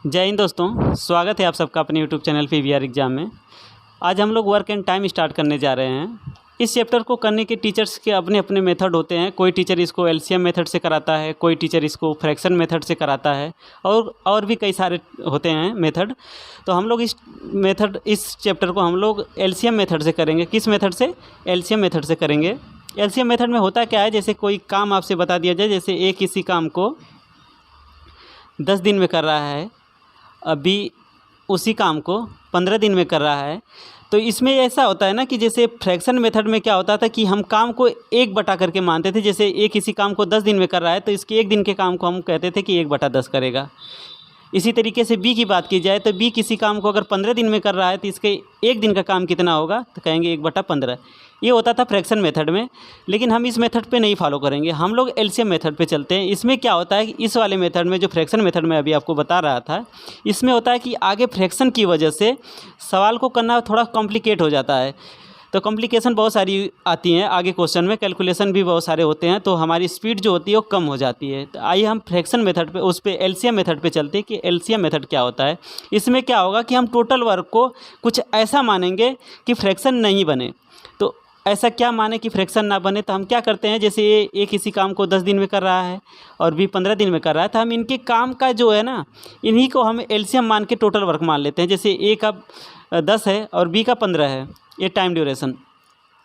जय हिंद दोस्तों, स्वागत है आप सबका अपने यूट्यूब चैनल पीवीआर एग्ज़ाम में। आज हम लोग वर्क एंड टाइम स्टार्ट करने जा रहे हैं। इस चैप्टर को करने के टीचर्स के अपने अपने मेथड होते हैं। कोई टीचर इसको एलसीएम मेथड से कराता है, कोई टीचर इसको फ्रैक्शन मेथड से कराता है और भी कई सारे होते हैं मेथड। तो हम लोग इस चैप्टर को हम लोग एलसीएम मेथड से करेंगे। किस मेथड से? एलसीएम मेथड से करेंगे। एलसीएम मेथड में होता क्या है, जैसे कोई काम आपसे बता दिया जाए, जैसे ए किसी काम को 10 दिन में कर रहा है, अभी उसी काम को 15 दिन में कर रहा है। तो इसमें ऐसा होता है ना कि जैसे फ्रैक्शन मेथड में क्या होता था कि हम काम को 1/10 करके मानते थे। जैसे ए किसी काम को 10 दिन में कर रहा है तो इसके 1 दिन के काम को हम कहते थे कि 1/10 करेगा। इसी तरीके से बी की बात की जाए तो बी किसी काम को अगर 15 दिन में कर रहा है तो इसके 1 दिन का काम कितना होगा, तो कहेंगे 1/15। ये होता था फ्रैक्शन मेथड में, लेकिन हम इस मेथड पे नहीं फॉलो करेंगे, हम लोग एलसीएम मेथड पे चलते हैं। इसमें क्या होता है कि इस वाले मेथड में, जो फ्रैक्शन मेथड में अभी आपको बता रहा था, इसमें होता है कि आगे फ्रैक्शन की वजह से सवाल को करना थोड़ा कॉम्प्लिकेट हो जाता है। तो कॉम्प्लिकेशन बहुत सारी आती हैं आगे क्वेश्चन में, कैलकुलेशन भी बहुत सारे होते हैं, तो हमारी स्पीड जो होती है वो कम हो जाती है। तो आइए हम फ्रैक्शन मेथड पे, उस पे एलसीएम मेथड पे चलते हैं कि एलसीएम मेथड क्या होता है। इसमें क्या होगा कि हम टोटल वर्क को कुछ ऐसा मानेंगे कि फ्रैक्शन नहीं बने। तो ऐसा क्या माने कि फ्रैक्शन ना बने, तो हम क्या करते हैं, जैसे ए किसी काम को 10 दिन में कर रहा है और बी 15 दिन में कर रहा है, तो हम इनके काम का जो है ना, इन्हीं को हम एलसीएम मान के टोटल वर्क मान लेते हैं। जैसे ए का 10 है और बी का 15 है, ये टाइम ड्यूरेशन।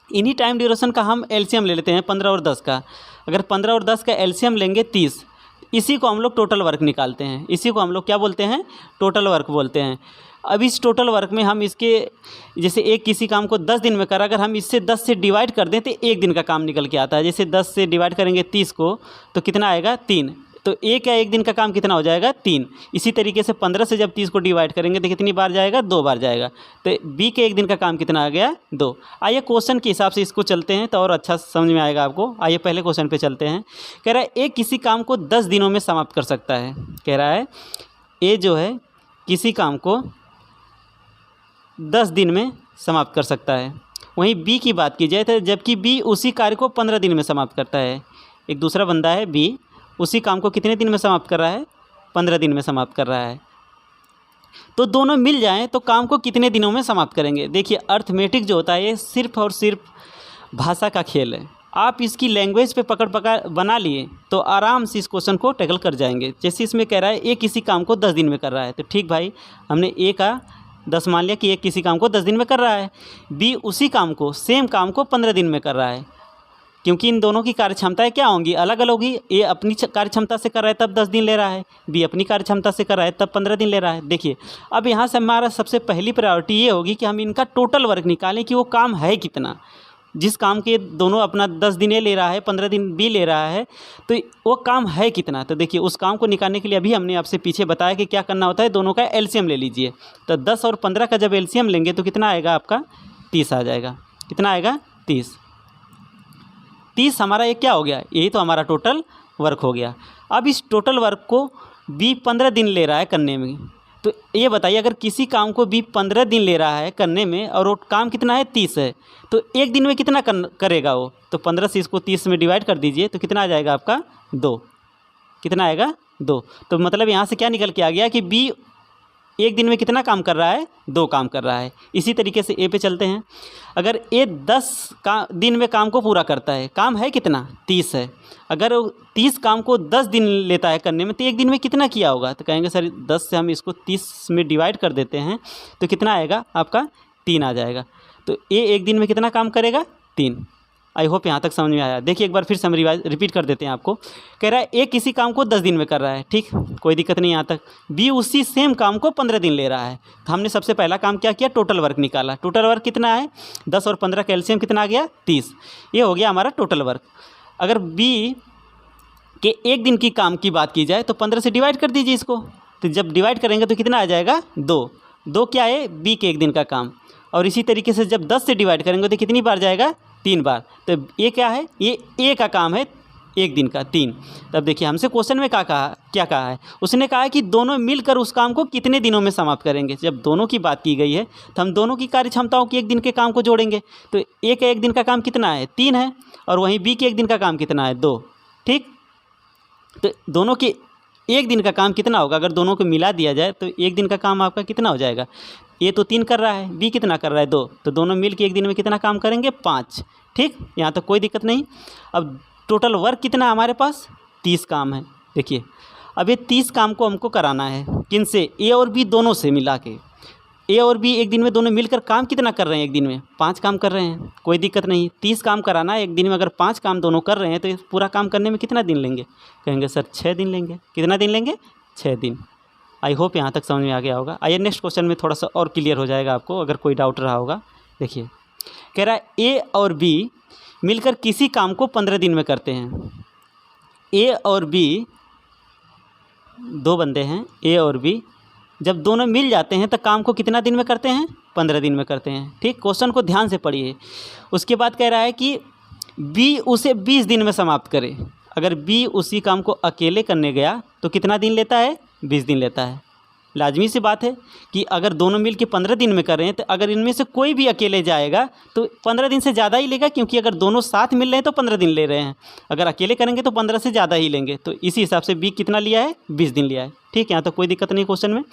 इन्हीं टाइम ड्यूरेशन का हम एलसीएम ले लेते हैं 15 और 10 का। अगर 15 और 10 का एलसीएम लेंगे 30, इसी को हम लोग टोटल वर्क निकालते हैं। इसी को हम लोग क्या बोलते हैं? टोटल वर्क बोलते हैं। अब इस टोटल वर्क में हम इसके, जैसे एक किसी काम को 10 दिन में करा, अगर हम इससे 10 से डिवाइड कर दें तो 1 दिन का काम निकल के आता है। जैसे 10 से डिवाइड करेंगे 30 को तो कितना आएगा? 3। तो एक दिन का काम कितना हो जाएगा? 3। इसी तरीके से 15 से जब 30 को डिवाइड करेंगे तो कितनी बार जाएगा? 2 बार जाएगा। तो बी के 1 दिन का काम कितना आ गया? 2। आइए क्वेश्चन के हिसाब से इसको चलते हैं तो और अच्छा समझ में आएगा आपको। आइए पहले क्वेश्चन पे चलते हैं। कह रहा है ए किसी काम को 10 दिनों में समाप्त कर सकता है। कह रहा है ए जो है किसी काम को 10 दिन में समाप्त कर सकता है। वहीं बी की बात की जाए तो जबकि बी उसी कार्य को 15 दिन में समाप्त करता है। एक दूसरा बंदा है बी, उसी काम को कितने दिन में समाप्त कर रहा है? 15 दिन में समाप्त कर रहा है। तो दोनों मिल जाएं तो काम को कितने दिनों में समाप्त करेंगे? देखिए, अर्थमेटिक जो होता है ये सिर्फ और सिर्फ भाषा का खेल है। आप इसकी लैंग्वेज पे पकड़ बना लिए तो आराम से इस क्वेश्चन को टैकल कर जाएंगे। जैसे इसमें कह रहा है ए किसी काम को 10 दिन में कर रहा है, तो ठीक भाई, हमने ए का 10 मान लिया कि ए किसी काम को 10 दिन में कर रहा है। बी उसी काम को, सेम काम को 15 दिन में कर रहा है, क्योंकि इन दोनों की कार्यक्षमताएं क्या होंगी? अलग अलग होगी। ए अपनी कार्यक्षमता से कर रहा है तब 10 दिन ले रहा है, बी अपनी कार्यक्षमता से कर रहा है तब 15 दिन ले रहा है। देखिए, अब यहाँ से हमारा सबसे पहली प्रायोरिटी ये होगी कि हम इनका टोटल वर्क निकालें कि वो काम है कितना। जिस काम के दोनों अपना 10 दिन ए ले रहा है, 15 दिन बी ले रहा है, तो वो काम है कितना। तो देखिए, उस काम को निकालने के लिए अभी हमने आपसे पीछे बताया कि क्या करना होता है, दोनों का एलसीएम ले लीजिए। तो 10 और 15 का जब एलसीएम लेंगे तो कितना आएगा आपका? 30 आ जाएगा। कितना आएगा? 30 हमारा ये क्या हो गया? यही तो हमारा टोटल वर्क हो गया। अब इस टोटल वर्क को बी 15 दिन ले रहा है करने में, तो ये बताइए, अगर किसी काम को बी 15 दिन ले रहा है करने में और वो काम कितना है? 30 है, तो 1 दिन में कितना करेगा वो? तो 15 से इसको 30 में डिवाइड कर दीजिए तो कितना आ जाएगा आपका? 2। कितना आएगा? 2। तो मतलब यहाँ से क्या निकल के आ गया कि बी 1 दिन में कितना काम कर रहा है? 2 काम कर रहा है। इसी तरीके से ए पे चलते हैं। अगर ए 10 दिन में काम को पूरा करता है, काम है कितना? 30 है। अगर 30 काम को 10 दिन लेता है करने में तो 1 दिन में कितना किया होगा? तो कहेंगे सर 10 से हम इसको 30 में डिवाइड कर देते हैं तो कितना आएगा आपका? 3 आ जाएगा। तो ए 1 दिन में कितना काम करेगा? 3। आई होप यहाँ तक समझ में आया। देखिए, एक बार फिर से हम रिपीट कर देते हैं आपको। कह रहा है ए किसी काम को 10 दिन में कर रहा है, ठीक, कोई दिक्कत नहीं यहाँ तक। बी उसी सेम काम को 15 दिन ले रहा है। तो हमने सबसे पहला काम क्या किया? टोटल वर्क निकाला। टोटल वर्क कितना है? 10 और 15 का एलसीएम कितना आ गया? 30। ये हो गया हमारा टोटल वर्क। अगर बी के 1 दिन की काम की बात की जाए तो 15 से डिवाइड कर दीजिए इसको। तो जब डिवाइड करेंगे तो कितना आ जाएगा? 2 क्या है? बी के 1 दिन का काम। और इसी तरीके से जब 10 से डिवाइड करेंगे तो कितनी बार जाएगा? 3 बार। तो ये क्या है? ये ए का काम है 1 दिन का, 3। तब देखिए, हमसे क्वेश्चन में क्या कहा है? उसने कहा है कि दोनों मिलकर उस काम को कितने दिनों में समाप्त करेंगे। जब दोनों की बात की गई है तो हम दोनों की कार्यक्षमताओं की 1 दिन के काम को जोड़ेंगे। तो ए का 1 दिन का काम कितना है? 3 है, और वहीं बी के 1 दिन का काम कितना है? 2। ठीक, तो दोनों की एक दिन का काम कितना होगा, अगर दोनों को मिला दिया जाए तो एक दिन का काम आपका कितना हो जाएगा। ए तो 3 कर रहा है, बी कितना कर रहा है 2, तो दोनों मिल के एक दिन में कितना काम करेंगे 5। ठीक, यहाँ तो कोई दिक्कत नहीं। अब टोटल वर्क कितना हमारे पास 30 काम है। देखिए अब ये 30 काम को हमको कराना है किन से, ए और बी दोनों से मिला के। ए और बी एक दिन में दोनों मिलकर काम कितना कर रहे हैं, एक दिन में 5 काम कर रहे हैं, कोई दिक्कत नहीं। 30 काम कराना है एक दिन में, अगर 5 काम दोनों कर रहे हैं तो पूरा काम करने में कितना दिन लेंगे, कहेंगे सर 6 दिन लेंगे। कितना दिन लेंगे, 6 दिन। आई होप यहाँ तक समझ में आ गया होगा। आइए नेक्स्ट क्वेश्चन में थोड़ा सा और क्लियर हो जाएगा आपको, अगर कोई डाउट रहा होगा। देखिए कह रहा है ए और बी मिलकर किसी काम को 15 दिन में करते हैं। ए और बी, 2 बंदे हैं ए और बी, जब दोनों मिल जाते हैं तो काम को कितना दिन में करते हैं, 15 दिन में करते हैं। ठीक, क्वेश्चन को ध्यान से पढ़िए। उसके बाद कह रहा है कि बी उसे 20 दिन में समाप्त करे। अगर बी उसी काम को अकेले करने गया तो कितना दिन लेता है, 20 दिन लेता है। लाजमी सी बात है कि अगर दोनों मिल के 15 दिन में कर रहे हैं तो अगर इनमें से कोई भी अकेले जाएगा तो 15 दिन से ज़्यादा ही लेगा, क्योंकि अगर दोनों साथ मिल रहे हैं तो 15 दिन ले रहे हैं, अगर अकेले करेंगे तो 15 से ज़्यादा ही लेंगे। तो इसी हिसाब से बी कितना लिया है, 20 दिन लिया है। ठीक, यहाँ तो कोई दिक्कत नहीं क्वेश्चन में।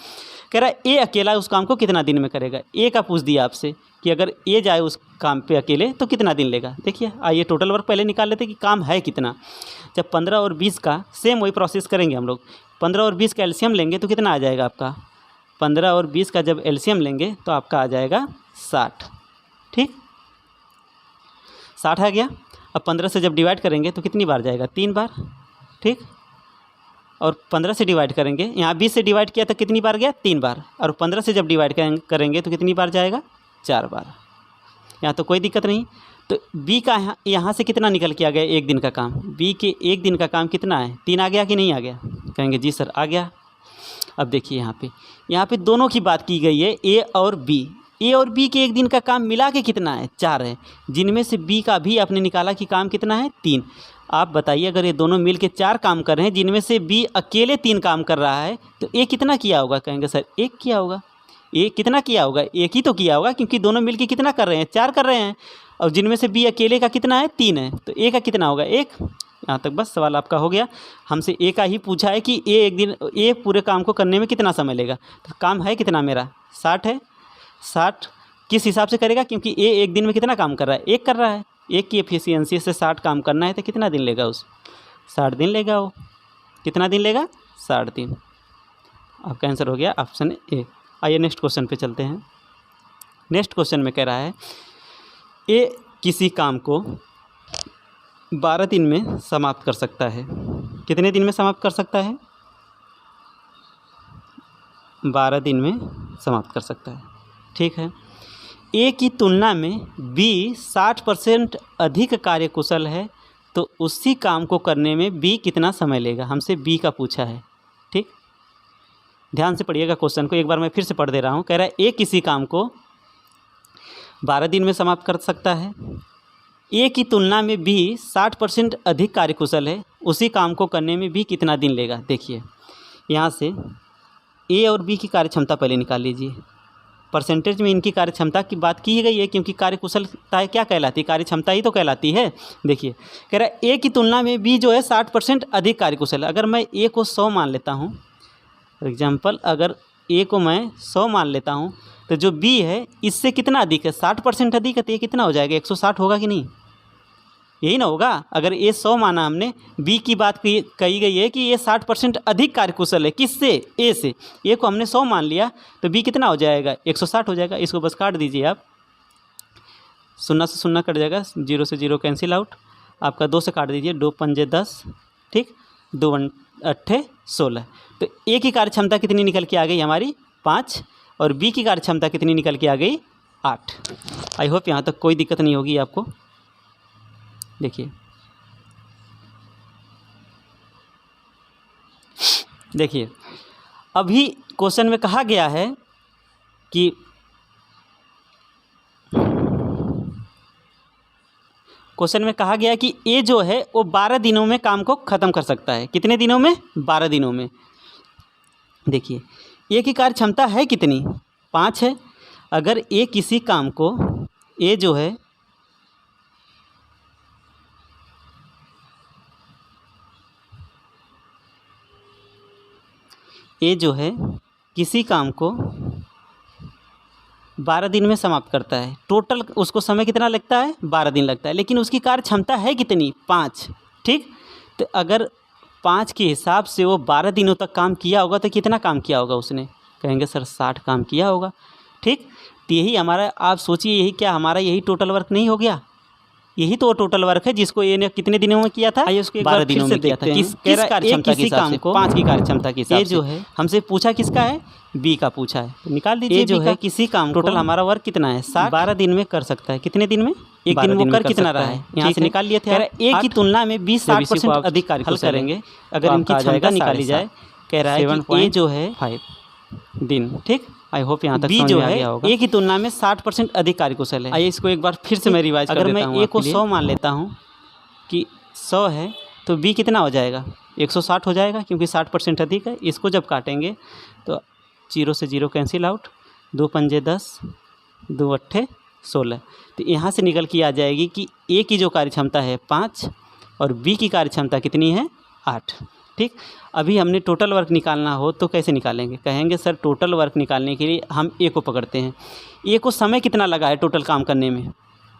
कह रहा है ए अकेला उस काम को कितना दिन में करेगा। ए का पूछ दिया आपसे कि अगर ए जाए उस काम पे अकेले तो कितना दिन लेगा। देखिए आइए टोटल वर्क पहले निकाल लेते कि काम है कितना। जब 15 और 20 का सेम वही प्रोसेस करेंगे हम लोग। 15 और 20 का एलसीएम लेंगे तो कितना आ जाएगा आपका, 15 और 20 का जब एलसीएम लेंगे तो आपका आ जाएगा 60। ठीक, 60 आ गया। अब 15 से जब डिवाइड करेंगे तो कितनी बार जाएगा, 3 बार। ठीक, और 15 से डिवाइड करेंगे, यहाँ 20 से डिवाइड किया तो कितनी बार गया, 3 बार। और 15 से जब डिवाइड करेंगे तो कितनी बार जाएगा, 4 बार। यहाँ तो कोई दिक्कत नहीं। तो बी का यहाँ से कितना निकल के आ गया, एक दिन का काम। बी के एक दिन का काम कितना है, 3 आ गया कि नहीं आ गया, कहेंगे जी सर आ गया। अब देखिए यहाँ पे दोनों की बात की गई है, ए और बी। ए और बी के एक दिन का काम मिला के कितना है, 4 है, जिनमें से बी का भी आपने निकाला कि काम कितना है, 3। आप बताइए अगर ये दोनों मिल के 4 काम कर रहे हैं, जिनमें से बी अकेले 3 काम कर रहा है, तो ए कितना किया होगा, कहेंगे सर 1 किया होगा। ए कितना किया होगा, 1 ही तो किया होगा, क्योंकि दोनों मिल के कितना कर रहे हैं, 4 कर रहे हैं, और जिनमें से बी अकेले का कितना है, 3 है, तो ए का कितना होगा, 1। यहाँ तक बस सवाल आपका हो गया। हमसे ए का ही पूछा है कि ए पूरे काम को करने में कितना समय लेगा। तो काम है कितना मेरा, 60 है। 60 किस हिसाब से करेगा, क्योंकि ए एक दिन में कितना काम कर रहा है, 1 कर रहा है। 1 की एफिशिएंसी से 60 काम करना है तो कितना दिन लेगा, उस 60 दिन लेगा। वो कितना दिन लेगा, 60 दिन। आपका आंसर हो गया ऑप्शन ए। आइए नेक्स्ट क्वेश्चन पे चलते हैं। नेक्स्ट क्वेश्चन में कह रहा है ए किसी काम को 12 दिन में समाप्त कर सकता है। कितने दिन में समाप्त कर सकता है, 12 दिन में समाप्त कर सकता है। ठीक है, ए की तुलना में बी 60% अधिक कार्यकुशल है, तो उसी काम को करने में बी कितना समय लेगा, हमसे बी का पूछा है। ठीक, ध्यान से पढ़िएगा क्वेश्चन को, एक बार मैं फिर से पढ़ दे रहा हूँ। कह रहा है ए किसी काम को 12 दिन में समाप्त कर सकता है। ए की तुलना में बी 60% अधिक कार्यकुशल है, उसी काम को करने में बी कितना दिन लेगा। देखिए यहाँ से ए और बी की कार्यक्षमता पहले निकाल लीजिए। परसेंटेज में इनकी कार्यक्षमता की बात की गई है, क्योंकि कार्यकुशलता क्या कहलाती है, कार्यक्षमता ही तो कहलाती है। देखिए कह रहा है ए की तुलना में बी जो है 60% अधिक कार्यकुशल है। अगर मैं ए को 100 मान लेता हूँ, फॉर एग्जाम्पल अगर ए को मैं 100 मान लेता हूँ, तो जो बी है इससे कितना अधिक है, 60% अधिक है, तो ये कितना हो जाएगा, 160 होगा कि नहीं, यही ना होगा। अगर ए 100 माना हमने, बी की बात कही गई है कि ये 60% अधिक कार्यकुशल है, किससे, ए से। ए को हमने 100 मान लिया तो बी कितना हो जाएगा, 160 हो जाएगा। इसको बस काट दीजिए आप, 0 से 0 कट जाएगा, 0 से 0 कैंसिल आउट। आपका 2 से काट दीजिए, 2 पंजे 10, ठीक, 2 अट्ठे 16। तो ए की कार्यक्षमता कितनी निकल के आ गई हमारी, 5, और बी की कार्यक्षमता कितनी निकल के आ गई, 8। आई होप यहाँ तक कोई दिक्कत नहीं होगी आपको। देखिए अभी क्वेश्चन में कहा गया है कि ए जो है वो 12 दिनों में काम को ख़त्म कर सकता है। कितने दिनों में, 12 दिनों में। देखिए ए की कार्य क्षमता है कितनी, 5 है। अगर ए किसी काम को, ए जो है ए जो है किसी काम को 12 दिन में समाप्त करता है। टोटल उसको समय कितना लगता है? 12 दिन लगता है, लेकिन उसकी कार्य क्षमता है कितनी? 5। ठीक, तो अगर 5 के हिसाब से वो 12 दिनों तक काम किया होगा तो कितना काम किया होगा उसने? कहेंगे सर 60 काम किया होगा। ठीक, तो यही हमारा, आप सोचिए, यही क्या हमारा यही टोटल वर्क नहीं हो गया? यही तो टोटल वर्क है जिसको ये ने कितने दिनों में किया था? आइए उसको 12 दिनों में किया था। किस कार्य क्षमता के हिसाब से? 5 की कार्य क्षमता के हिसाब से। ये जो है हमसे पूछा किसका है? बी का पूछा है, तो निकाल दीजिए। ये जो है किसी काम टोटल हमारा वर्क कितना है? 60। 12 दिन में कर सकता है। कितने दिन में? एक दिन वो कर कितना रहा है? यहाँ से निकाल लिए थे। ए की तुलना में 20-60% अधिक कार्य हल करेंगे अगर इनकी क्षमता निकाली जाए। कह रहा है कि ए जो है 5 दिन। ठीक, आई होप यहाँ तक बी जो है ए की तुलना में 60% अधिक कार्यकुशल है। आइए इसको एक बार फिर से मैं रिवाइज कर देता हूँ। अगर मैं ए को 100 मान लेता हूँ कि 100 है तो बी कितना हो जाएगा? 160 हो जाएगा, क्योंकि 60% अधिक है। इसको जब काटेंगे तो 0 से 0 कैंसिल आउट, 2 पंजे 10, 2 अट्ठे 16। तो यहाँ से निकल के आ जाएगी कि ए की जो कार्य क्षमता है 5 और बी की कार्य क्षमता कितनी है? 8। ठीक, अभी हमने टोटल वर्क निकालना हो तो कैसे निकालेंगे? कहेंगे सर टोटल वर्क निकालने के लिए हम ए को पकड़ते हैं। ए को समय कितना लगा है टोटल काम करने में?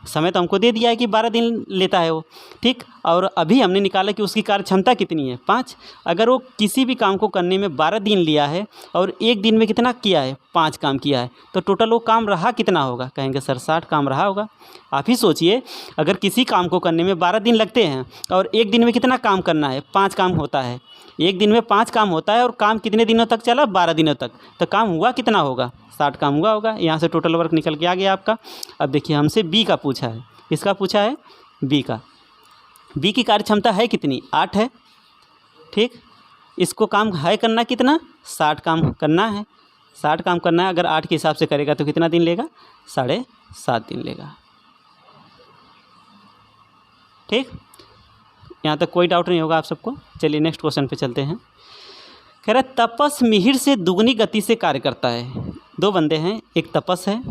समय तो हमको दे दिया है कि 12 दिन लेता है वो। ठीक, और अभी हमने निकाला कि उसकी कार्य क्षमता कितनी है? 5। अगर वो किसी भी काम को करने में 12 दिन लिया है और एक दिन में कितना किया है? 5 काम किया है, तो टोटल वो काम रहा कितना होगा? कहेंगे सर 60 काम रहा होगा। आप ही सोचिए, अगर किसी काम को करने में 12 दिन लगते हैं और एक दिन में कितना काम करना है? 5 काम होता है। एक दिन में 5 काम होता है और काम कितने दिनों तक चला? 12 दिनों तक। तो काम हुआ कितना होगा? 60 काम हुआ होगा। यहाँ से टोटल वर्क निकल के आ गया आपका। अब देखिए हमसे बी का पूछा है। किसका पूछा है? बी का। बी की कार्य क्षमता है कितनी? 8 है। ठीक, इसको काम है करना कितना? 60 काम करना है। 60 काम करना है, अगर 8 के हिसाब से करेगा तो कितना दिन लेगा? 7.5 दिन लेगा। ठीक, यहाँ तक कोई डाउट नहीं होगा आप सबको। चलिए नेक्स्ट क्वेश्चन पे चलते हैं। कह रहा है तपस मिहिर से दुगनी गति से कार्य करता है। 2 बंदे हैं, एक तपस है,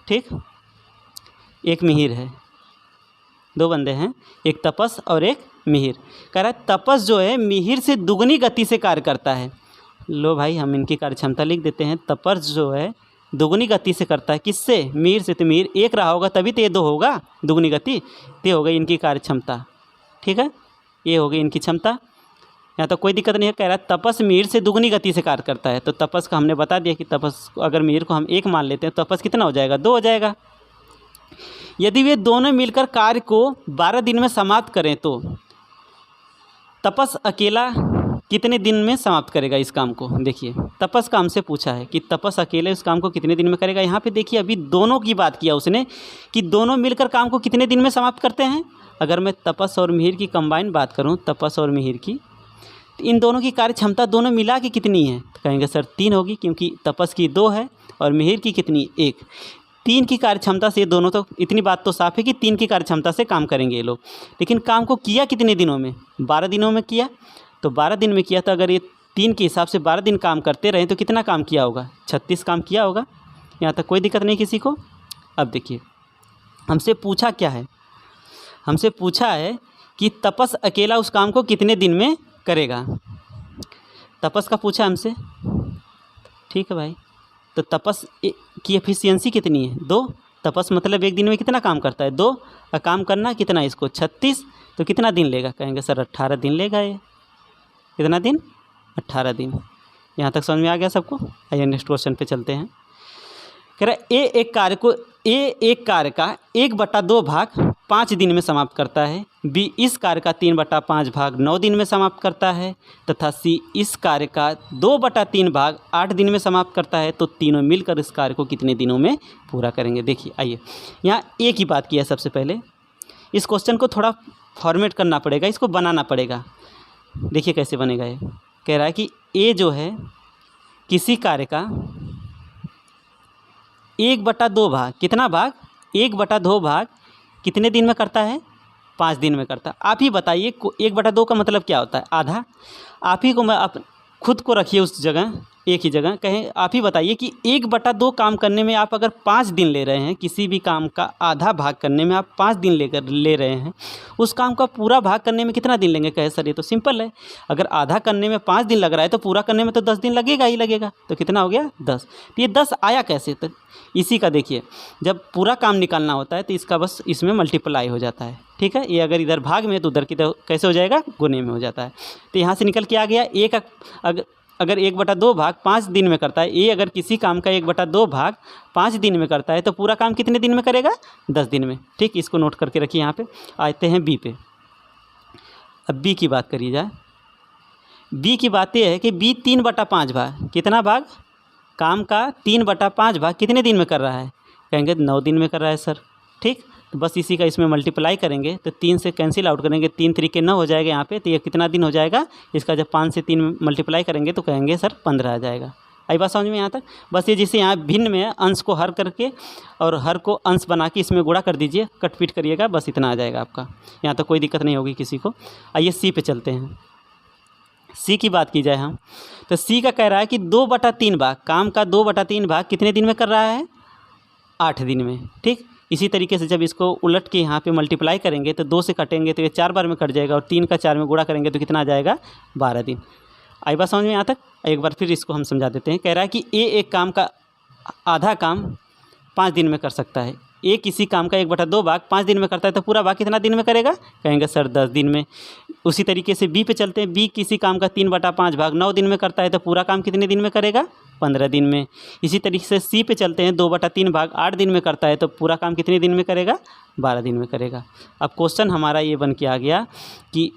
ठीक, एक मिहिर है। 2 बंदे हैं, एक तपस और एक मिहिर। कह रहा है तपस जो है मिहिर से दुगनी गति से कार्य करता है। लो भाई हम इनकी कार्य क्षमता लिख देते हैं। तपस जो है दुगनी गति से करता है। किससे? मिहिर से। तो मिहिर एक रहा होगा तभी तो ये 2 होगा दुगनी गति। तो हो गई इनकी कार्य क्षमता। ठीक है, ये हो गई इनकी क्षमता। यहाँ तो कोई दिक्कत नहीं है। कह रहा है तपस मिहिर से दुगनी गति से कार्य करता है। तो तपस का हमने बता दिया कि तपस अगर मिहिर को हम 1 मान लेते हैं तो तपस कितना हो जाएगा? 2 हो जाएगा। यदि वे दोनों मिलकर कार्य को 12 दिन में समाप्त करें तो तपस अकेला कितने दिन में समाप्त करेगा इस काम को? देखिए तपस का हमसे पूछा है कि तपस अकेले इस काम को कितने दिन में करेगा। यहाँ पे देखिए अभी दोनों की बात किया उसने कि दोनों मिलकर काम को कितने दिन में समाप्त करते हैं। अगर मैं तपस और मिहिर की कंबाइन बात करूँ, तपस और मिहिर की, तो इन दोनों की कार्य क्षमता दोनों मिला के कितनी है? तो कहेंगे सर 3 होगी, क्योंकि तपस की 2 है और मिहिर की कितनी? 1। 3 की कार्य क्षमता से ये दोनों, तो इतनी बात तो साफ है कि 3 की कार्य क्षमता से काम करेंगे ये लोग। लेकिन काम को किया कितने दिनों में? 12 दिनों में किया। तो 12 दिन में किया, तो अगर ये 3 के हिसाब से 12 दिन काम करते रहे तो कितना काम किया होगा? 36 काम किया होगा। यहाँ तक कोई दिक्कत नहीं किसी को। अब देखिए हमसे पूछा क्या है? हमसे पूछा है कि तपस अकेला उस काम को कितने दिन में करेगा। तपस का पूछा हमसे, ठीक है भाई। तो तपस की एफिशिएंसी कितनी है? 2। तपस मतलब एक दिन में कितना काम करता है? 2। और काम करना कितना इसको? 36। तो कितना दिन लेगा? कहेंगे सर 18 दिन लेगा। ये कितना दिन? 18 दिन। यहाँ तक समझ में आ गया सबको? आइए नेक्स्ट क्वेश्चन पे चलते हैं। कह रहा है ए एक कार्य का 1/2 भाग 5 दिन में समाप्त करता है। बी इस कार्य का 3/5 भाग 9 दिन में समाप्त करता है, तथा सी इस कार्य का 2/3 भाग 8 दिन में समाप्त करता है। तो तीनों मिलकर इस कार्य को कितने दिनों में पूरा करेंगे? देखिए आइए यहाँ ए की बात की है। सबसे पहले इस क्वेश्चन को थोड़ा फॉर्मेट करना पड़ेगा, इसको बनाना पड़ेगा। देखिए कैसे बनेगा ये। कह रहा है कि ए जो है किसी कार्य का 1/2 भाग, कितना भाग? 1/2 भाग कितने दिन में करता है? 5 दिन में करता है। आप ही बताइए 1/2 का मतलब क्या होता है? आधा। आप ही को मैं खुद को रखिए उस जगह एक ही जगह कहें। आप ही बताइए कि 1/2 काम करने में आप अगर 5 दिन ले रहे हैं, किसी भी काम का आधा भाग करने में आप 5 दिन ले रहे हैं, उस काम का पूरा भाग करने में कितना दिन लेंगे? कहे सर ये तो सिंपल है, अगर आधा करने में 5 दिन लग रहा है तो पूरा करने में तो 10 दिन लगेगा ही लगेगा। तो कितना हो गया? 10। तो ये 10 आया कैसे? तो इसी का देखिए, जब पूरा काम निकालना होता है तो इसका बस इसमें मल्टीप्लाई हो जाता है, ठीक है। ये अगर इधर भाग में है तो उधर की कैसे हो जाएगा? गुने में हो जाता है। तो यहाँ से निकल के आ गया एक, अगर 1/2 भाग 5 दिन में करता है, ये अगर किसी काम का 1/2 भाग 5 दिन में करता है तो पूरा काम कितने दिन में करेगा? 10 दिन में, ठीक। इसको नोट करके रखिए। यहाँ पे आते हैं बी पे। अब बी की बात करी जाए। बी की बात यह है कि बी 3/5 भाग, कितना भाग? काम का 3/5 भाग कितने दिन में कर रहा है? कहेंगे 9 दिन में कर रहा है सर, ठीक। तो बस इसी का इसमें मल्टीप्लाई करेंगे तो 3 से कैंसिल आउट करेंगे, 3 3 के 9 हो जाएगा यहाँ पे। तो ये कितना दिन हो जाएगा इसका? जब 5 से 3 मल्टीप्लाई करेंगे तो कहेंगे सर 15 आ जाएगा। आई बात समझ में यहाँ तक? बस ये जिसे यहाँ भिन्न में है, अंश को हर करके और हर को अंश बना के इसमें गुणा कर दीजिए, कट पीट करिएगा, बस इतना आ जाएगा आपका। यहाँ तक कोई दिक्कत नहीं होगी किसी को। आइए सी पे चलते हैं। सी की बात की जाए हम तो सी का कह रहा है कि 2/3 भाग, काम का 2/3 भाग कितने दिन में कर रहा है? 8 दिन में, ठीक। इसी तरीके से जब इसको उलट के यहाँ पे मल्टीप्लाई करेंगे तो 2 से काटेंगे तो ये 4 बार में कट जाएगा, और 3 का 4 में गुणा करेंगे तो कितना आ जाएगा? 12 दिन। आई बात समझ में यहाँ तक? एक बार फिर इसको हम समझा देते हैं। कह रहा है कि ए एक काम का आधा काम 5 दिन में कर सकता है। ए किसी काम का 1/2 भाग 5 दिन में करता है तो पूरा भाग कितना दिन में करेगा? कहेंगे सर 10 दिन में। उसी तरीके से बी पे चलते हैं। बी किसी काम का 3/5 भाग 9 दिन में करता है तो पूरा काम कितने दिन में करेगा? 15 दिन में। इसी तरीके से सी पे चलते हैं। 2/3 भाग 8 दिन में करता है तो पूरा काम कितने दिन में करेगा? 12 दिन में करेगा। अब क्वेश्चन हमारा ये बन के आ गया कि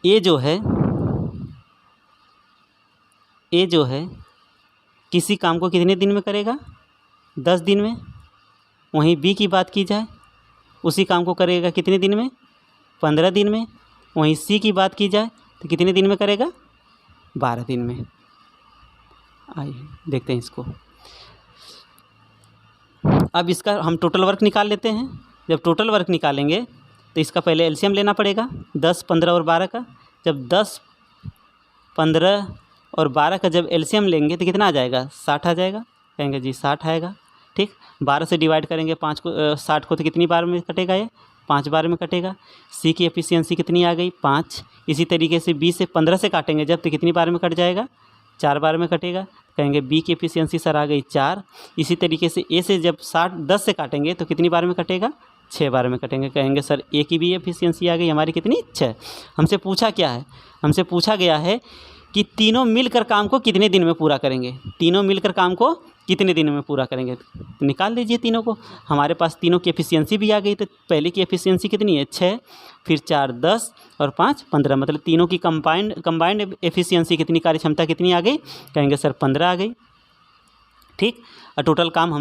ए जो है किसी काम को कितने दिन में करेगा? 10 दिन में। वहीं बी की बात की जाए, उसी काम को करेगा कितने दिन में? 15 दिन में। वहीं सी की बात की जाए तो कितने दिन में करेगा? 12 दिन में। आइए देखते हैं इसको। अब इसका हम टोटल वर्क निकाल लेते हैं। जब टोटल वर्क निकालेंगे तो इसका पहले एलसीएम लेना पड़ेगा 10, 15 और 12 का। जब 10, 15 और 12 का जब एलसीएम लेंगे तो कितना आ जाएगा? 60 आ जाएगा। कहेंगे जी 60 आएगा, ठीक। 12 से डिवाइड करेंगे 5 को 60 को तो कितनी बार में कटेगा? ये 5 बार में कटेगा। सी की एफिशिएंसी कितनी आ गई? 5। इसी तरीके से बी से 15 से काटेंगे जब तो कितनी बार में कट जाएगा? 4 बार में कटेगा। कहेंगे बी की एफिशिएंसी सर आ गई 4। इसी तरीके से ए से जब 10 से काटेंगे तो कितनी बार में कटेगा? 6 बार में कटेंगे। कहेंगे सर ए की भी एफिशिएंसी आ गई हमारी कितनी? 6। हमसे पूछा क्या है? हमसे पूछा गया है कि तीनों मिलकर काम को कितने दिन में पूरा करेंगे? तीनों मिलकर काम को कितने दिन में पूरा करेंगे? तो निकाल लीजिए तीनों को। हमारे पास तीनों की एफिशिएंसी भी आ गई। तो पहले की एफिशिएंसी कितनी है? 6, फिर 4 10 और 5 15, मतलब तीनों की कंबाइंड एफिशिएंसी कितनी, कार्य क्षमता कितनी आ गई? कहेंगे सर 15 आ गई, ठीक। और टोटल काम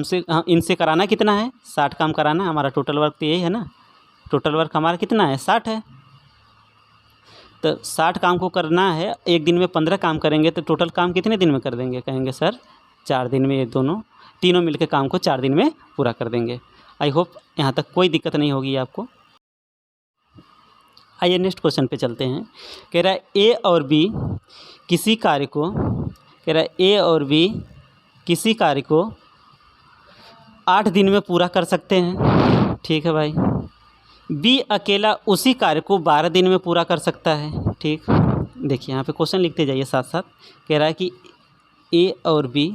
इनसे कराना कितना है? 60 काम कराना। हमारा टोटल वर्क तो यही है ना। टोटल वर्क हमारा कितना है? 60 है। तो 60 काम को करना है, एक दिन में 15 काम करेंगे तो टोटल काम कितने दिन में कर देंगे? कहेंगे सर 4 दिन में। ये तीनों मिलकर काम को 4 दिन में पूरा कर देंगे। आई होप यहाँ तक कोई दिक्कत नहीं होगी आपको। आइए नेक्स्ट क्वेश्चन पे चलते हैं। कह रहा है ए और बी किसी कार्य को 8 दिन में पूरा कर सकते हैं, ठीक है भाई। बी अकेला उसी कार्य को 12 दिन में पूरा कर सकता है, ठीक। देखिए यहाँ पे क्वेश्चन लिखते जाइए साथ साथ। कह रहा है कि ए और बी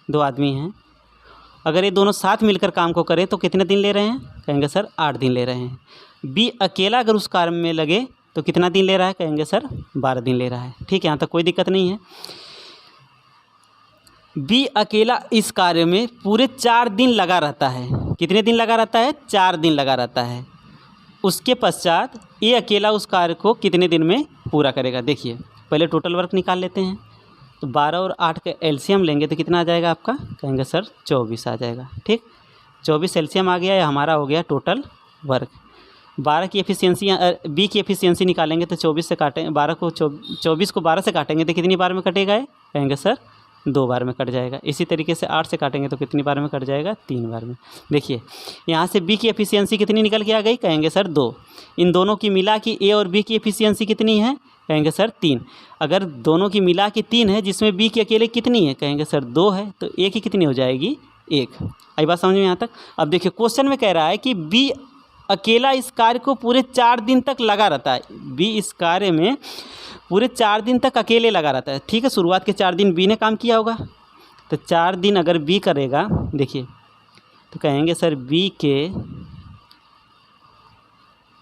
2 आदमी हैं, अगर ये दोनों साथ मिलकर काम को करें तो कितने दिन ले रहे हैं? कहेंगे सर 8 दिन ले रहे हैं। बी अकेला अगर उस कार्य में लगे तो कितना दिन ले रहा है? कहेंगे सर 12 दिन ले रहा है, ठीक है। यहाँ तक कोई दिक्कत नहीं है। बी अकेला इस कार्य में पूरे 4 दिन लगा रहता है। कितने दिन लगा रहता है? 4 दिन लगा रहता है। उसके पश्चात ए अकेला उस कार्य को कितने दिन में पूरा करेगा? देखिए पहले टोटल वर्क निकाल लेते हैं। तो 12 और 8 का एलसीएम लेंगे तो कितना आ जाएगा आपका? कहेंगे सर 24 आ जाएगा, ठीक। 24 एलसीएम आ गया, या हमारा हो गया टोटल वर्क। 12 की एफिशिएंसी, बी की एफिशिएंसी निकालेंगे तो 24 से काटेंगे 24 को 12 से काटेंगे तो कितनी बार में कटेगा? कहेंगे सर 2 बार में कट जाएगा। इसी तरीके से 8 से काटेंगे तो कितनी बार में कट जाएगा? 3 बार में। देखिए यहाँ से बी की एफिशिएंसी कितनी निकल के आ गई? कहेंगे सर 2। इन दोनों की मिला कि ए और बी की एफिशिएंसी कितनी है? कहेंगे सर 3। अगर दोनों की मिला के 3 है, जिसमें बी की अकेले कितनी है, कहेंगे सर 2 है, तो ए की कितनी हो जाएगी 1। आई बात समझ में यहाँ तक। अब देखिए क्वेश्चन में कह रहा है कि बी अकेला इस कार्य को पूरे 4 दिन तक लगा रहता है। बी इस कार्य में पूरे 4 दिन तक अकेले लगा रहता है, ठीक है। शुरुआत के 4 दिन बी ने काम किया होगा, तो 4 दिन अगर बी करेगा, देखिए तो कहेंगे सर बी के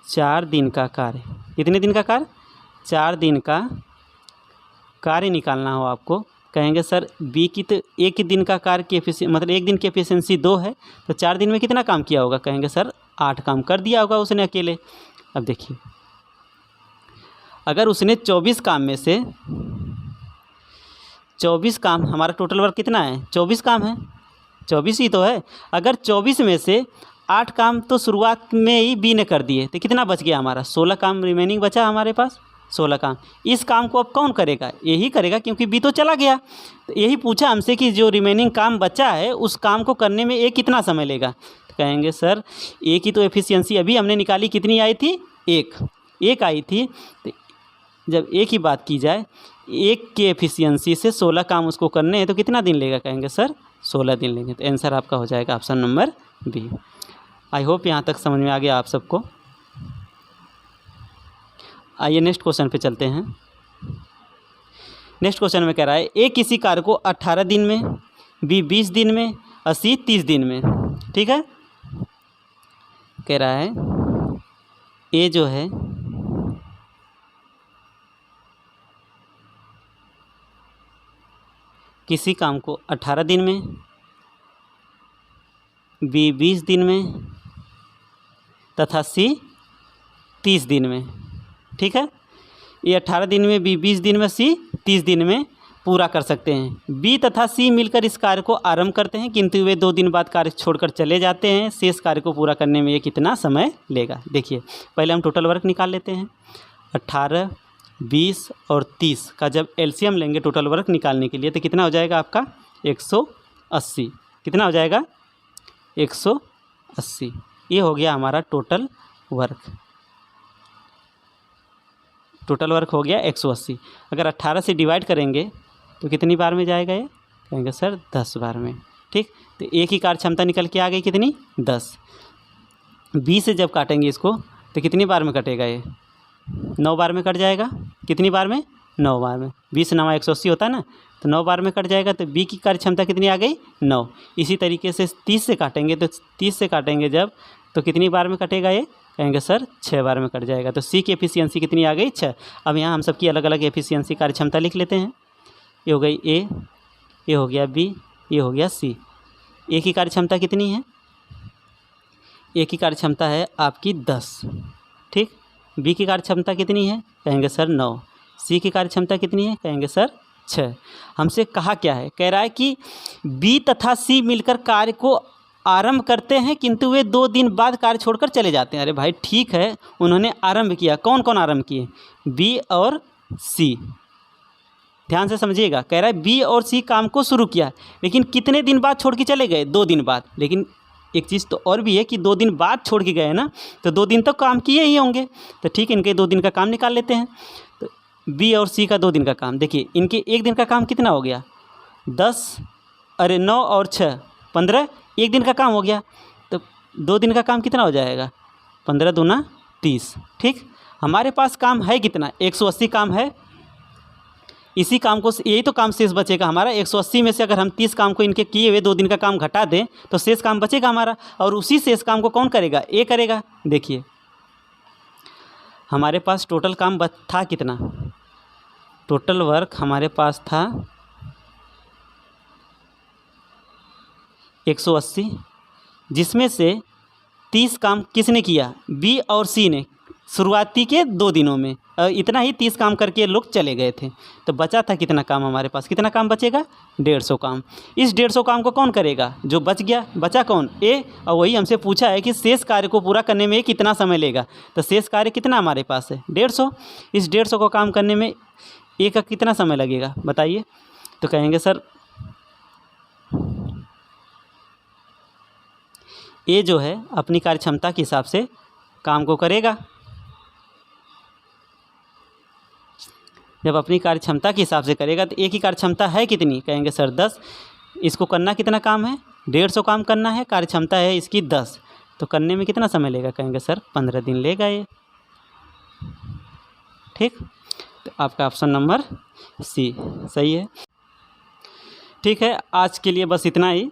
4 दिन का कार्य, कितने दिन का कार्य, 4 दिन का कार्य निकालना हो आपको। कहेंगे सर बी की तो एक ही दिन का कार्य की एफिशिएंसी, मतलब एक दिन की एफिशिएंसी 2 है, तो 4 दिन में कितना काम किया होगा, कहेंगे सर 8 काम कर दिया होगा उसने अकेले। अब देखिए अगर उसने 24 काम में से 24 काम, हमारा टोटल वर्क कितना है, 24 काम है, 24 ही तो है। अगर 24 में से 8 काम तो शुरुआत में ही बी ने कर दिए, तो कितना बच गया हमारा, 16 काम रिमेनिंग बचा हमारे पास, 16 काम। इस काम को अब कौन करेगा, यही करेगा, क्योंकि बी तो चला गया। तो यही पूछा हमसे कि जो रिमेनिंग काम बचा है उस काम को करने में ए कितना समय लेगा। तो कहेंगे सर ए की तो एफिशिएंसी अभी हमने निकाली, कितनी आई थी, 1 आई थी। तो जब ए की बात की जाए, 1 की एफिशिएंसी से 16 काम उसको करने हैं, तो कितना दिन लेगा, कहेंगे सर 16 दिन लेंगे। तो आंसर आपका हो जाएगा option number B. I hope यहाँ तक समझ में आ गया आप सबको। आइए नेक्स्ट क्वेश्चन पे चलते हैं। नेक्स्ट क्वेश्चन में कह रहा है ए किसी कार्य को 18 दिन में, बी 20 दिन में, और सी 30 दिन में, ठीक है। कह रहा है ए जो है किसी काम को 18 दिन में, बी 20 दिन में, तथा सी 30 दिन में, ठीक है। ये 18 दिन में, बी 20 दिन में, सी 30 दिन में पूरा कर सकते हैं। बी तथा सी मिलकर इस कार्य को आरंभ करते हैं, किंतु वे 2 दिन बाद कार्य छोड़कर चले जाते हैं। शेष कार्य को पूरा करने में ये कितना समय लेगा। देखिए पहले हम टोटल वर्क निकाल लेते हैं। 18, 20 और 30 का जब एलसीएम लेंगे टोटल वर्क निकालने के लिए, तो कितना हो जाएगा आपका 180। कितना हो जाएगा 180। ये हो गया हमारा टोटल वर्क। टोटल वर्क हो गया 180। अगर 18 से डिवाइड करेंगे तो कितनी बार में जाएगा ये, कहेंगे सर 10 बार में, ठीक। तो एक ही कार्य क्षमता निकल के आ गई, कितनी 10। 20 से जब काटेंगे इसको तो कितनी बार में कटेगा ये, 9 बार में कट जाएगा। कितनी बार में, 9 बार में। 20 9 180 होता है ना, तो 9 बार में कट जाएगा। तो बी की कार्य क्षमता कितनी आ गई, 9। इसी तरीके से 30 से काटेंगे, तो 30 से काटेंगे जब, तो कितनी बार में कटेगा ये, कहेंगे सर 6 बार में कट जाएगा। तो सी की एफिशिएंसी कितनी आ गई, 6। अब यहाँ हम सबकी अलग अलग एफिशिएंसी कार्य क्षमता लिख लेते हैं। ये हो गई ए, ये हो गया बी, ये हो गया सी। ए की कार्य क्षमता कितनी है, ए की कार्य क्षमता है आपकी 10, ठीक। बी की कार्य क्षमता कितनी है, कहेंगे सर 9। सी की कार्य क्षमता कितनी है, कहेंगे सर 6। हमसे कहा क्या है, कह रहा है कि बी तथा सी मिलकर कार्य को आरंभ करते हैं, किंतु वे 2 दिन बाद कार्य छोड़कर चले जाते हैं। अरे भाई ठीक है, उन्होंने आरंभ किया, कौन कौन आरंभ किए, बी और सी। ध्यान से समझिएगा, कह रहा है बी और सी काम को शुरू किया, लेकिन कितने दिन बाद छोड़ के चले गए, 2 दिन बाद। लेकिन एक चीज़ तो और भी है कि 2 दिन बाद छोड़ के गए ना, तो 2 दिन तो काम किए ही होंगे। तो ठीक है, इनके 2 दिन का काम निकाल लेते हैं। तो बी और सी का 2 दिन का काम, देखिए इनके 1 दिन का काम कितना हो गया, 9 और 6 15, 1 दिन का काम हो गया। तो 2 दिन का काम कितना हो जाएगा, 15 दूना 30, ठीक। हमारे पास काम है कितना, 180 काम है। इसी काम को, यही तो काम शेष बचेगा हमारा। 180 में से अगर हम 30 काम को इनके किए हुए 2 दिन का काम घटा दें, तो शेष काम बचेगा हमारा। और उसी शेष काम को कौन करेगा, ए करेगा। देखिए हमारे पास टोटल काम था कितना, टोटल वर्क हमारे पास था 180, जिसमें से 30 काम किसने किया, बी और सी ने, शुरुआती के 2 दिनों में। इतना ही 30 काम करके लोग चले गए थे। तो बचा था कितना काम हमारे पास, कितना काम बचेगा, 150 काम। इस 150 काम को कौन करेगा, जो बच गया, बचा कौन, ए। और वही हमसे पूछा है कि शेष कार्य को पूरा करने में कितना समय लेगा। तो शेष कार्य कितना हमारे पास है, 150। इस 150 को काम करने में ए का कितना समय लगेगा, बताइए। तो कहेंगे सर ए जो है अपनी कार्य क्षमता के हिसाब से काम को करेगा। जब अपनी कार्य क्षमता के हिसाब से करेगा तो एक ही कार्य क्षमता है कितनी, कहेंगे सर 10। इसको करना कितना काम है, 150 काम करना है, कार्य क्षमता है इसकी 10, तो करने में कितना समय लेगा, कहेंगे सर 15 दिन लेगा ये। ठीक, तो आपका ऑप्शन नंबर सी सही है। ठीक है, आज के लिए बस इतना ही।